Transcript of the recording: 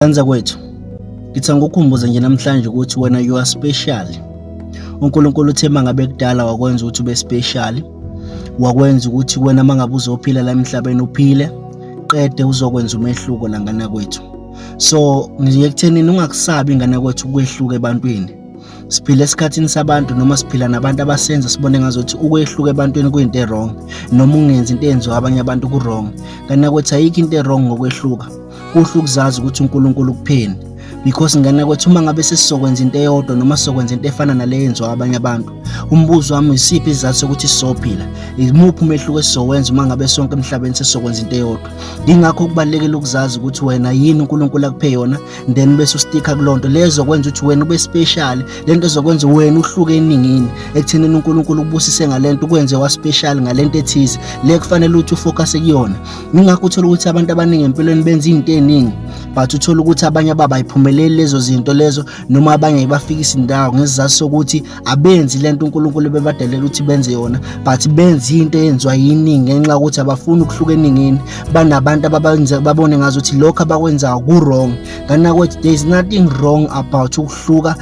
Ukwenza kwethu, ngithanda ukukhumbuza nje namhlanje ukuthi wena you are special. uNkulunkulu uthe mangabe kudala wakwenza ukuthi ube special, wakwenza ukuthi wena mangabe uzophila la emhlabeni uphile, qede uzokwenza umehluko la ngana kwethu. So ngiye ekuthenini ungakusabi ingane kwethu ukwehluka ebantwini. Siphila esikhathini sabantu noma siphila nabantu abasenza sibone ngazothi ukwehluka ebantwini kuyinto wrong noma ungenza into enziwa abanye abantu ku wrong. Ngana kwethu ayikho into wrong ngokwehluka. Kuhle ukuzazi ukuthi uNkulunkulu ukupheni, because ngane kwethu uma ngabe sesizokwenza into eyodwa noma sizokwenza into efana nale yenziwa abanye abantu, umbuzo wami isiphi isizathu sokuthi sizophila? Imuphi umehluko esizowenza uma ngabe sonke emhlabeni sesizokwenza into eyodwa? Ingakho kubalekile ukuzazi ukuthi wena yini uNkulunkulu akuphe yona, then bese usticka kulonto lezo kwenza ukuthi wena ube special. Lento ezokwenza wena uhluke eningini ekuthenini uNkulunkulu ubusise ngalento ukwenze wa special ngalento ethize le kufanele ukuthi ufocus kuyona. Ingakho uthola ukuthi abantu abaningi empilweni benza izinto eziningi, but uthola ukuthi abanye abayiphumeleli lezo zinto lezo, noma abanye bafikisa indawo ngesizathu sokuthi abenzi lento uNkulunkulu bebadalela ukuthi benze yona, but benza into eyenziwa yiningi ngenxa ukuthi abafuni ukuhluka eningini. Banabantu ababenza babone ngazothi lokho abakwenzayo ku wrong. Ngana kwethu there is nothing wrong about ukuhluka